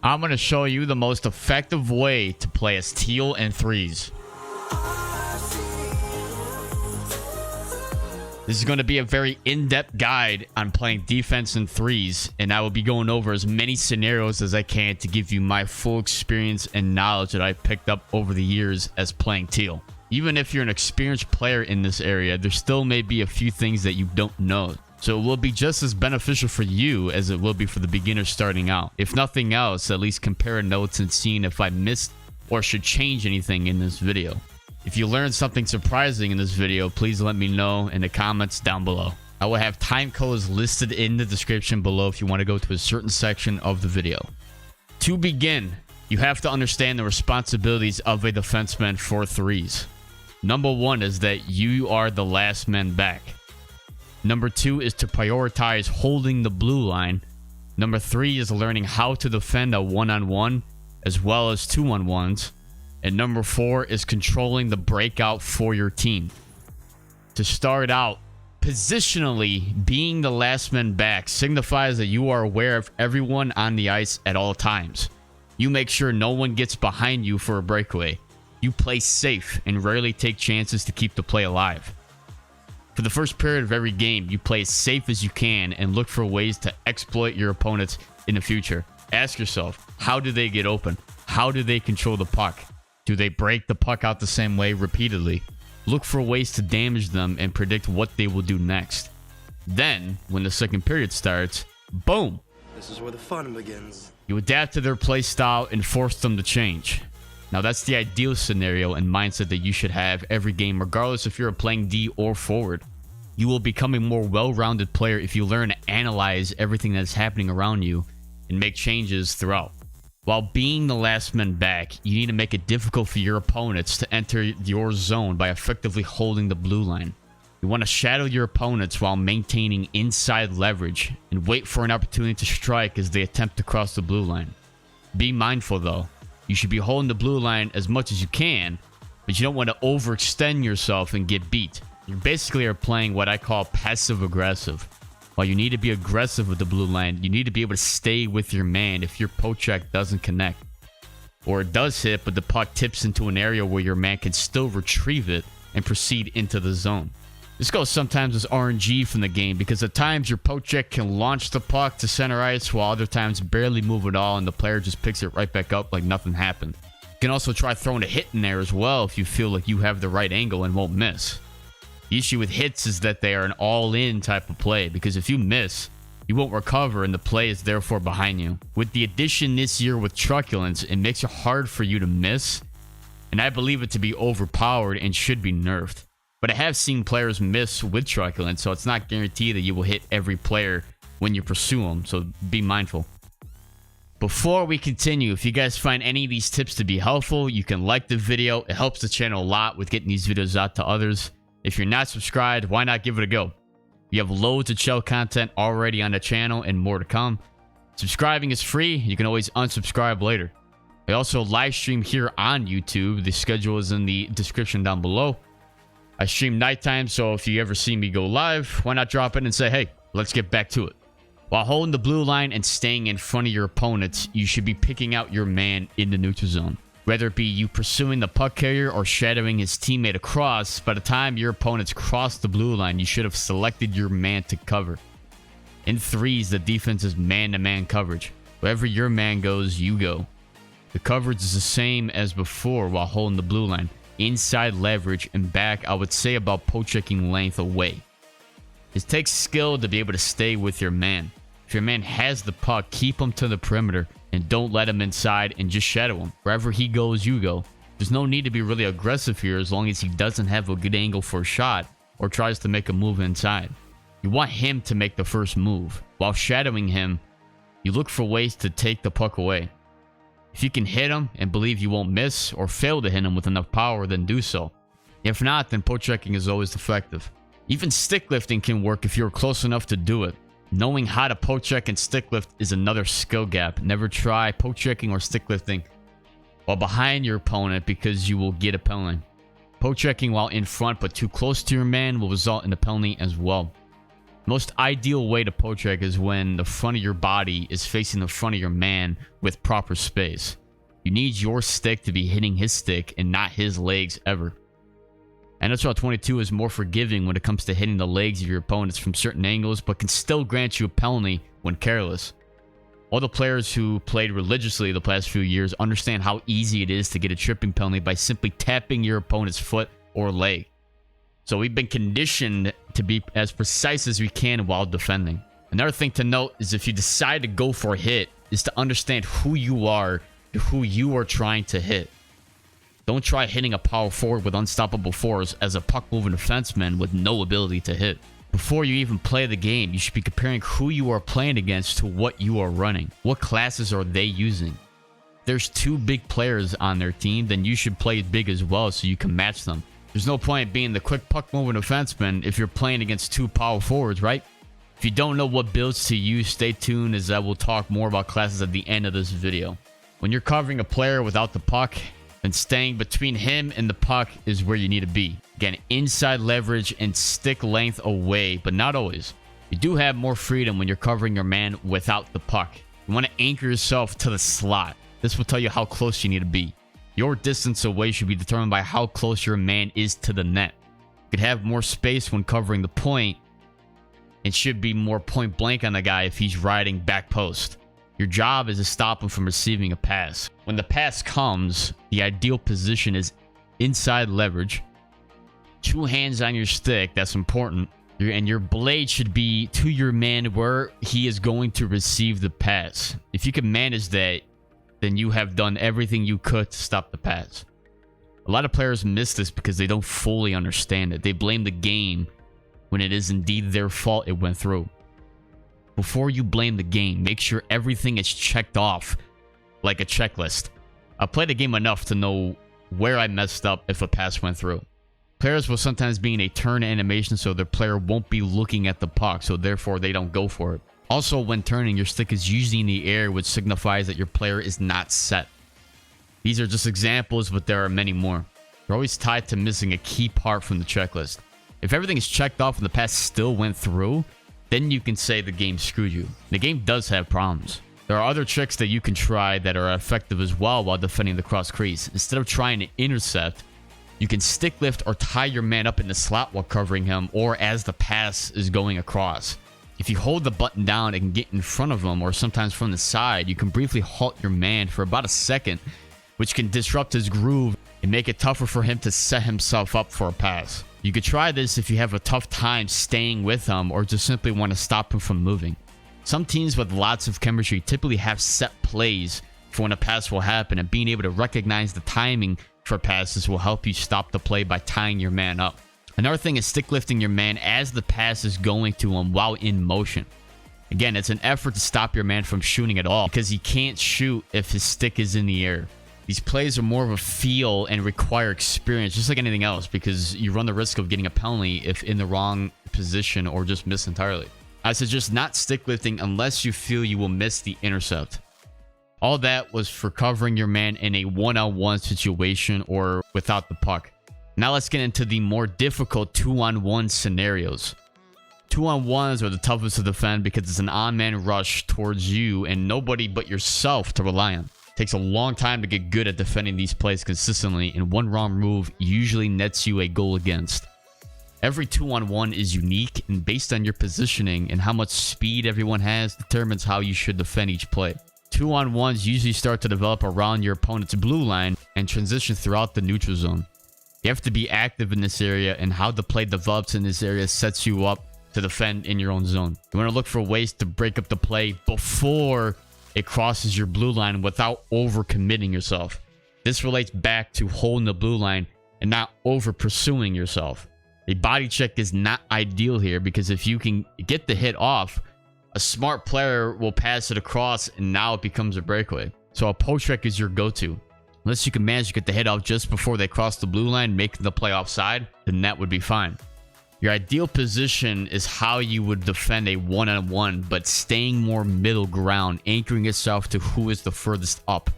I'm going to show you the most effective way to play as teal and threes. This is going to be a very in-depth guide on playing defense and threes, and I will be going over as many scenarios as I can to give you my full experience and knowledge that I've picked up over the years as playing teal. Even if you're an experienced player in this area, there still may be a few things that you don't know. So it will be just as beneficial for you as it will be for the beginner starting out. If nothing else, at least compare notes and seeing if I missed or should change anything in this video. If you learned something surprising in this video, please let me know in the comments down below. I will have time codes listed in the description below if you want to go to a certain section of the video. To begin, you have to understand the responsibilities of a defenseman for threes. Number one is that you are the last man back. Number two is to prioritize holding the blue line. Number three is learning how to defend a one-on-one as well as two-on-ones. And number four is controlling the breakout for your team. To start out, positionally, being the last man back signifies that you are aware of everyone on the ice at all times. You make sure no one gets behind you for a breakaway. You play safe and rarely take chances to keep the play alive. For the first period of every game, you play as safe as you can and look for ways to exploit your opponents in the future. Ask yourself, how do they get open? How do they control the puck? Do they break the puck out the same way repeatedly? Look for ways to damage them and predict what they will do next. Then, when the second period starts, boom! This is where the fun begins. You adapt to their play style and force them to change. Now that's the ideal scenario and mindset that you should have every game, regardless if you're playing D or forward. You will become a more well-rounded player if you learn to analyze everything that's happening around you and make changes throughout. While being the last man back, you need to make it difficult for your opponents to enter your zone by effectively holding the blue line. You want to shadow your opponents while maintaining inside leverage and wait for an opportunity to strike as they attempt to cross the blue line. Be mindful though. You should be holding the blue line as much as you can, but you don't want to overextend yourself and get beat. You basically are playing what I call passive aggressive. While you need to be aggressive with the blue line, you need to be able to stay with your man if your poke check doesn't connect. Or it does hit, but the puck tips into an area where your man can still retrieve it and proceed into the zone. This goes sometimes as RNG from the game because at times your poke check can launch the puck to center ice while other times barely move at all and the player just picks it right back up like nothing happened. You can also try throwing a hit in there as well if you feel like you have the right angle and won't miss. The issue with hits is that they are an all-in type of play because if you miss, you won't recover and the play is therefore behind you. With the addition this year with truculence, it makes it hard for you to miss, and I believe it to be overpowered and should be nerfed. But I have seen players miss with truculence, so it's not guaranteed that you will hit every player when you pursue them, so be mindful. Before we continue, if you guys find any of these tips to be helpful, you can like the video. It helps the channel a lot with getting these videos out to others. If you're not subscribed, why not give it a go? We have loads of chill content already on the channel and more to come. Subscribing is free. You can always unsubscribe later. I also live stream here on YouTube. The schedule is in the description down below. I stream nighttime, so if you ever see me go live, why not drop in and say, hey, let's get back to it. While holding the blue line and staying in front of your opponents, you should be picking out your man in the neutral zone. Whether it be you pursuing the puck carrier or shadowing his teammate across, by the time your opponents cross the blue line, you should have selected your man to cover. In threes, the defense is man-to-man coverage. Wherever your man goes, you go. The coverage is the same as before while holding the blue line. Inside leverage and back, I would say about poke-checking length away. It takes skill to be able to stay with your man. If your man has the puck, keep him to the perimeter and don't let him inside and just shadow him. Wherever he goes, you go. There's no need to be really aggressive here as long as he doesn't have a good angle for a shot or tries to make a move inside. You want him to make the first move. While shadowing him, you look for ways to take the puck away. If you can hit him and believe you won't miss or fail to hit him with enough power, then do so. If not, then poke checking is always effective. Even stick lifting can work if you're close enough to do it. Knowing how to poke check and stick lift is another skill gap. Never try poke checking or stick lifting while behind your opponent because you will get a penalty. Poke checking while in front but too close to your man will result in a penalty as well. Most ideal way to poach check is when the front of your body is facing the front of your man with proper space. You need your stick to be hitting his stick and not his legs ever. NHL 22 is more forgiving when it comes to hitting the legs of your opponents from certain angles, but can still grant you a penalty when careless. All the players who played religiously the past few years understand how easy it is to get a tripping penalty by simply tapping your opponent's foot or leg. So we've been conditioned to be as precise as we can while defending. Another thing to note is if you decide to go for a hit, is to understand who you are and who you are trying to hit. Don't try hitting a power forward with unstoppable force as a puck-moving defenseman with no ability to hit. Before you even play the game, you should be comparing who you are playing against to what you are running. What classes are they using? If there's two big players on their team, then you should play big as well so you can match them. There's no point being the quick puck-moving defenseman if you're playing against two power forwards, right? If you don't know what builds to use, stay tuned as I will talk more about classes at the end of this video. When you're covering a player without the puck, then staying between him and the puck is where you need to be. Again, inside leverage and stick length away, but not always. You do have more freedom when you're covering your man without the puck. You want to anchor yourself to the slot. This will tell you how close you need to be. Your distance away should be determined by how close your man is to the net. You could have more space when covering the point and should be more point blank on the guy if he's riding back post. Your job is to stop him from receiving a pass. When the pass comes, the ideal position is inside leverage. Two hands on your stick, that's important. And your blade should be to your man where he is going to receive the pass. If you can manage that, then you have done everything you could to stop the pass. A lot of players miss this because they don't fully understand it. They blame the game when it is indeed their fault it went through. Before you blame the game, make sure everything is checked off like a checklist. I've played the game enough to know where I messed up if a pass went through. Players will sometimes be in a turn animation so their player won't be looking at the puck, so therefore they don't go for it. Also, when turning, your stick is usually in the air, which signifies that your player is not set. These are just examples, but there are many more. They're always tied to missing a key part from the checklist. If everything is checked off and the pass still went through, then you can say the game screwed you. The game does have problems. There are other tricks that you can try that are effective as well while defending the cross crease. Instead of trying to intercept, you can stick lift or tie your man up in the slot while covering him or as the pass is going across. If you hold the button down and get in front of him or sometimes from the side, you can briefly halt your man for about a second, which can disrupt his groove and make it tougher for him to set himself up for a pass. You could try this if you have a tough time staying with him or just simply want to stop him from moving. Some teams with lots of chemistry typically have set plays for when a pass will happen, and being able to recognize the timing for passes will help you stop the play by tying your man up. Another thing is stick lifting your man as the pass is going to him while in motion. Again, it's an effort to stop your man from shooting at all because he can't shoot if his stick is in the air. These plays are more of a feel and require experience, just like anything else, because you run the risk of getting a penalty if in the wrong position or just miss entirely. I suggest not stick lifting unless you feel you will miss the intercept. All that was for covering your man in a one-on-one situation or without the puck. Now let's get into the more difficult 2-on-1 scenarios. 2-on-1s are the toughest to defend because it's an on-man rush towards you and nobody but yourself to rely on. Takes a long time to get good at defending these plays consistently, and one wrong move usually nets you a goal against. Every 2-on-1 is unique, and based on your positioning and how much speed everyone has determines how you should defend each play. 2-on-1s usually start to develop around your opponent's blue line and transition throughout the neutral zone. You have to be active in this area, and how the play develops in this area sets you up to defend in your own zone. You want to look for ways to break up the play before it crosses your blue line without overcommitting yourself. This relates back to holding the blue line and not over pursuing yourself. A body check is not ideal here because if you can get the hit off, a smart player will pass it across and now it becomes a breakaway. So a post check is your go-to. Unless you can manage to get the hit off just before they cross the blue line, making the play offside, then that would be fine. Your ideal position is how you would defend a one-on-one, but staying more middle ground, anchoring yourself to who is the furthest up.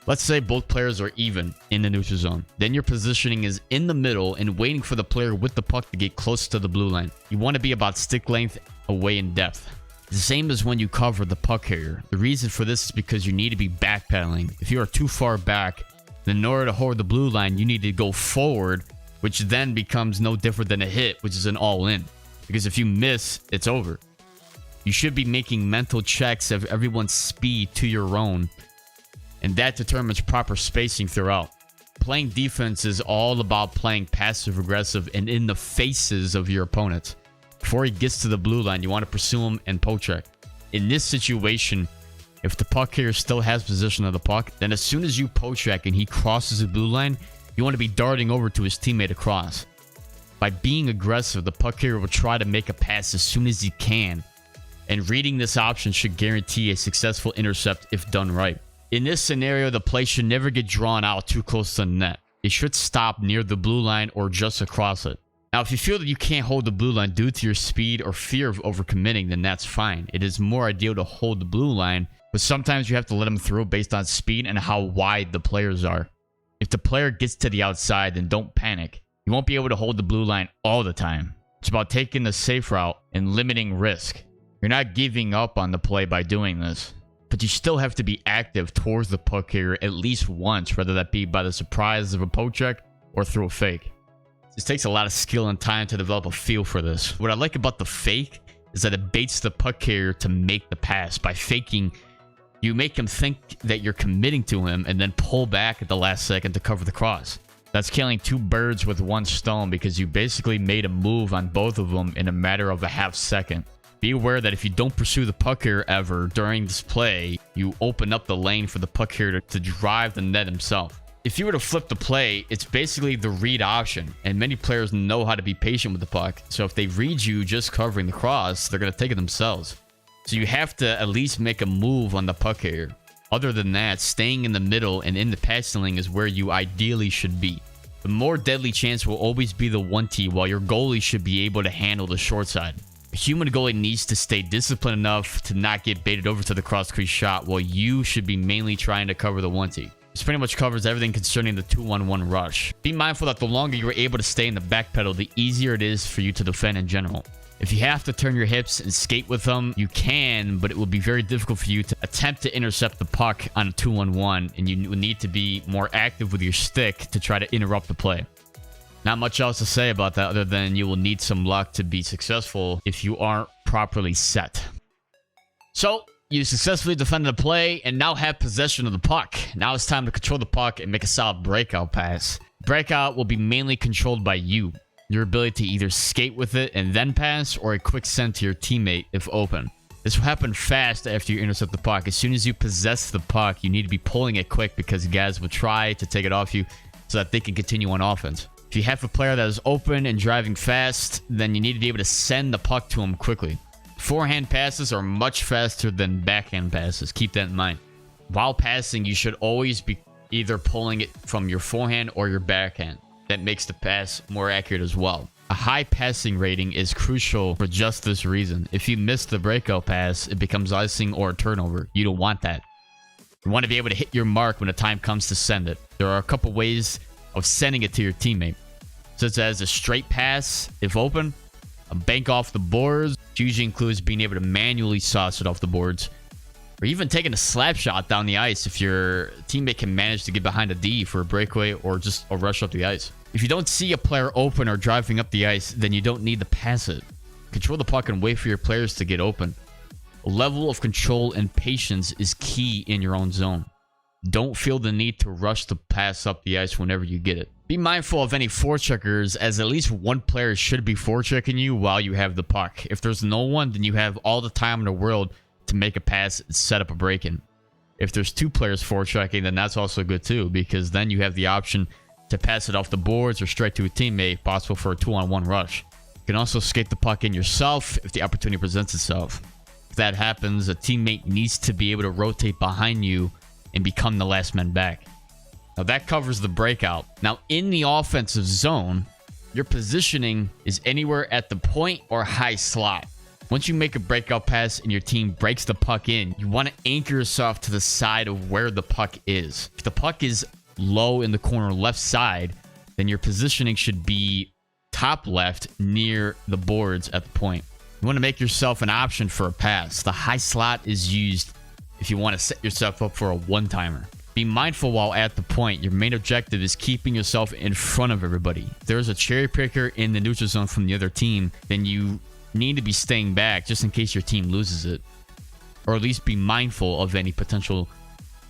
Let's say both players are even in the neutral zone. Then your positioning is in the middle and waiting for the player with the puck to get close to the blue line. You want to be about stick length away in depth. The same as when you cover the puck carrier. The reason for this is because you need to be backpedaling. If you are too far back, then in order to hold the blue line, you need to go forward, which then becomes no different than a hit, which is an all-in. Because if you miss, it's over. You should be making mental checks of everyone's speed to your own, and that determines proper spacing throughout. Playing defense is all about playing passive-aggressive and in the faces of your opponents. Before he gets to the blue line, you want to pursue him and poke check. In this situation, if the puck carrier still has possession of the puck, then as soon as you poke check and he crosses the blue line, you want to be darting over to his teammate across. By being aggressive, the puck carrier will try to make a pass as soon as he can, and reading this option should guarantee a successful intercept if done right. In this scenario, the play should never get drawn out too close to the net. It should stop near the blue line or just across it. Now, if you feel that you can't hold the blue line due to your speed or fear of overcommitting, then that's fine. It is more ideal to hold the blue line, but sometimes you have to let them through based on speed and how wide the players are. If the player gets to the outside, then don't panic. You won't be able to hold the blue line all the time. It's about taking the safe route and limiting risk. You're not giving up on the play by doing this, but you still have to be active towards the puck carrier at least once, whether that be by the surprise of a poke check or through a fake. This takes a lot of skill and time to develop a feel for this. What I like about the fake is that it baits the puck carrier to make the pass. By faking, you make him think that you're committing to him and then pull back at the last second to cover the cross. That's killing two birds with one stone because you basically made a move on both of them in a matter of a half second. Be aware that if you don't pursue the puck carrier ever during this play, you open up the lane for the puck carrier to drive the net himself. If you were to flip the play, it's basically the read option, and many players know how to be patient with the puck. So if they read you just covering the cross, they're going to take it themselves. So you have to at least make a move on the puck carrier. Other than that, staying in the middle and in the passing lane is where you ideally should be. The more deadly chance will always be the 1T, while your goalie should be able to handle the short side. A human goalie needs to stay disciplined enough to not get baited over to the cross crease shot, while you should be mainly trying to cover the 1T. This pretty much covers everything concerning the 2-on-1 rush. Be mindful that the longer you are able to stay in the back pedal, the easier it is for you to defend in general. If you have to turn your hips and skate with them, you can, but it will be very difficult for you to attempt to intercept the puck on a 2-on-1, and you will need to be more active with your stick to try to interrupt the play. Not much else to say about that other than you will need some luck to be successful if you aren't properly set. So, you successfully defended the play and now have possession of the puck. Now it's time to control the puck and make a solid breakout pass. Breakout will be mainly controlled by you. Your ability to either skate with it and then pass, or a quick send to your teammate if open. This will happen fast after you intercept the puck. As soon as you possess the puck, you need to be pulling it quick because guys will try to take it off you so that they can continue on offense. If you have a player that is open and driving fast, then you need to be able to send the puck to him quickly. Forehand passes are much faster than backhand passes. Keep that in mind. While passing, you should always be either pulling it from your forehand or your backhand. That makes the pass more accurate as well. A high passing rating is crucial for just this reason. If you miss the breakout pass, it becomes icing or a turnover. You don't want that. You want to be able to hit your mark when the time comes to send it. There are a couple ways of sending it to your teammate, such as a straight pass if open, a bank off the boards, which usually includes being able to manually sauce it off the boards, or even taking a slap shot down the ice if your teammate can manage to get behind a D for a breakaway or just a rush up the ice. If you don't see a player open or driving up the ice, then you don't need to pass it. Control the puck and wait for your players to get open. A level of control and patience is key in your own zone. Don't feel the need to rush to pass up the ice whenever you get it. Be mindful of any forecheckers, as at least one player should be forechecking you while you have the puck. If there's no one, then you have all the time in the world to make a pass and set up a break-in. If there's two players forechecking, then that's also good too, because then you have the option to pass it off the boards or straight to a teammate, possible for a 2-on-1 rush. You can also skate the puck in yourself if the opportunity presents itself. If that happens, a teammate needs to be able to rotate behind you and become the last man back. Now that covers the breakout. Now in the offensive zone, your positioning is anywhere at the point or high slot. Once you make a breakout pass and your team breaks the puck in, you want to anchor yourself to the side of where the puck is. If the puck is low in the corner left side, then your positioning should be top left near the boards at the point. You want to make yourself an option for a pass. The high slot is used if you want to set yourself up for a one-timer. Be mindful while at the point. Your main objective is keeping yourself in front of everybody. If there's a cherry picker in the neutral zone from the other team, then you need to be staying back just in case your team loses it, or at least be mindful of any potential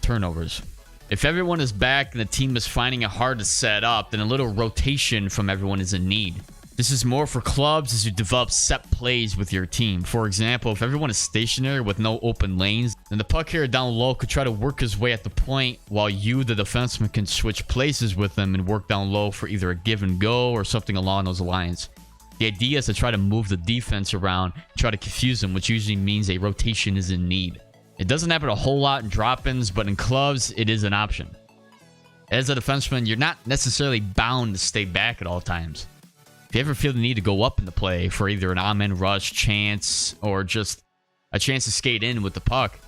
turnovers. If everyone is back and the team is finding it hard to set up, then a little rotation from everyone is in need. This is more for clubs as you develop set plays with your team. For example, if everyone is stationary with no open lanes, then the puck carrier down low could try to work his way at the point while you, the defenseman, can switch places with them and work down low for either a give and go or something along those lines. The idea is to try to move the defense around, try to confuse them, which usually means a rotation is in need. It doesn't happen a whole lot in drop-ins, but in clubs, it is an option. As a defenseman, you're not necessarily bound to stay back at all times. If you ever feel the need to go up in the play for either an on-man rush chance or just a chance to skate in with the puck,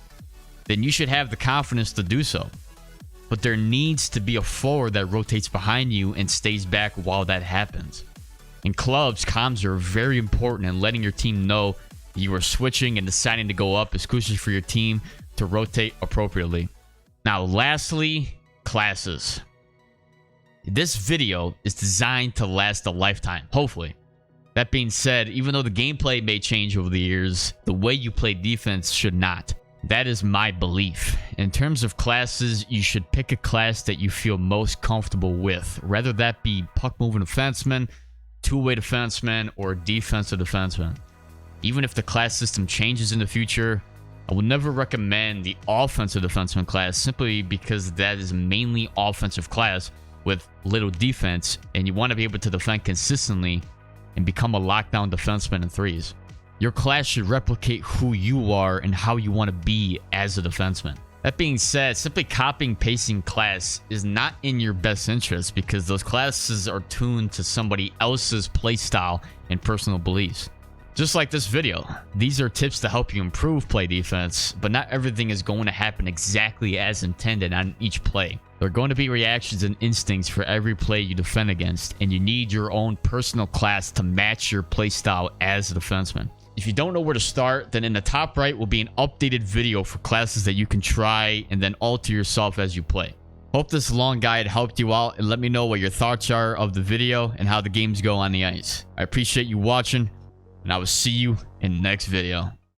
then you should have the confidence to do so. But there needs to be a forward that rotates behind you and stays back while that happens. In clubs, comms are very important, and letting your team know you are switching and deciding to go up is crucial for your team to rotate appropriately. Now, lastly, classes. This video is designed to last a lifetime, hopefully. That being said, even though the gameplay may change over the years, the way you play defense should not. That is my belief. In terms of classes, you should pick a class that you feel most comfortable with, whether that be puck-moving defenseman, two-way defenseman, or defensive defenseman. Even if the class system changes in the future, I will never recommend the offensive defenseman class simply because that is mainly offensive class with little defense, and you want to be able to defend consistently and become a lockdown defenseman in threes. Your class should replicate who you are and how you want to be as a defenseman. That being said, simply copying pasting class is not in your best interest because those classes are tuned to somebody else's playstyle and personal beliefs. Just like this video, these are tips to help you improve play defense, but not everything is going to happen exactly as intended on each play. There are going to be reactions and instincts for every play you defend against, and you need your own personal class to match your playstyle as a defenseman. If you don't know where to start, then in the top right will be an updated video for classes that you can try and then alter yourself as you play. Hope this long guide helped you out, and let me know what your thoughts are of the video and how the games go on the ice. I appreciate you watching, and I will see you in the next video.